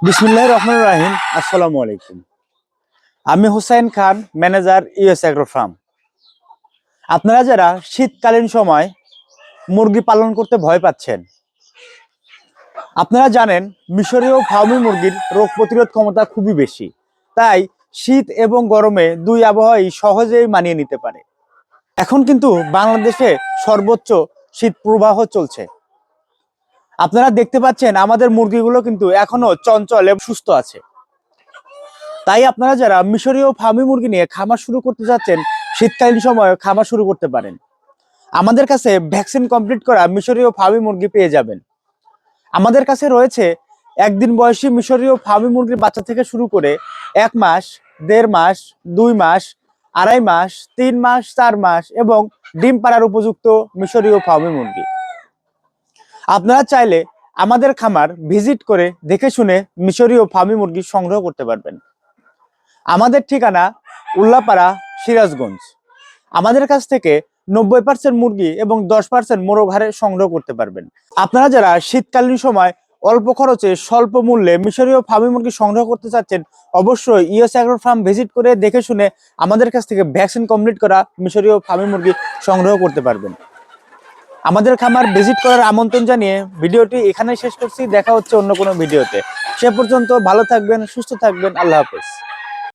বিসমিল্লাহির রহমানির রহিম। আসসালামু আলাইকুম। আমি Hussain Khan, manager US agro farm. আপনারা যারা শীতকালীন সময় মুরগি পালন করতে ভয় পাচ্ছেন, আপনারা জানেন মিশরীয় ফার্মি মুরগির রোগ প্রতিরোধ ক্ষমতা খুবই বেশি, তাই শীত এবং গরমে দুই আবহাওয়াই সহজেই মানিয়ে নিতে পারে। এখন কিন্তু বাংলাদেশে সর্বোচ্চ শীত প্রবাহ চলছে। আপনারা দেখতে পাচ্ছেন আমাদের মুরগিগুলো কিন্তু এখনো চঞ্চল এবং সুস্থ আছে। তাই আপনারা যারা মিশরীয় ফার্মি মুরগি নিয়ে খামার শুরু করতে যাচ্ছেন, শীতকালীন সময়ে খামার শুরু করতে পারেন। আমাদের কাছে ভ্যাকসিন কমপ্লিট করা মিশরীয় ফার্মি মুরগি পেয়ে যাবেন। আমাদের কাছে রয়েছে একদিন বয়সী মিশরীয় ফার্মি মুরগির বাচ্চা থেকে শুরু করে 1 মাস, 1.5 মাস, 2 মাস, 2.5 মাস, 3 মাস, 4 মাস এবং ডিম পাড়ার উপযুক্ত মিশরীয় ফার্মি মুরগি। আপনারা চাইলে আমাদের খামার ভিজিট করে দেখে শুনে মিশরীয় ফার্মি মুরগি সংগ্রহ করতে পারবেন। আমাদের ঠিকানা উল্লাপাড়া, সিরাজগঞ্জ। আমাদের কাছ থেকে 90% মুরগি এবং 10% মোরগ হাড়ে সংগ্রহ করতে পারবেন। আপনারা যারা শীতকালীন সময় অল্প খরচে স্বল্প মূল্যে মিশরীয় ফার্মি মুরগি সংগ্রহ করতে চাচ্ছেন, অবশ্যই ইউএস অ্যাগ্রো ফার্ম ভিজিট করে দেখে শুনে আমাদের কাছ থেকে ভ্যাকসিন কমপ্লিট করা মিশরীয় ফার্মি মুরগি সংগ্রহ করতে পারবেন। আমাদের খামার ভিজিট করার আমন্ত্রণ জানিয়ে ভিডিওটি এখানে শেষ করছি। দেখা হচ্ছে অন্য কোনো ভিডিওতে। সে পর্যন্ত ভালো থাকবেন, সুস্থ থাকবেন। আল্লাহ হাফেজ।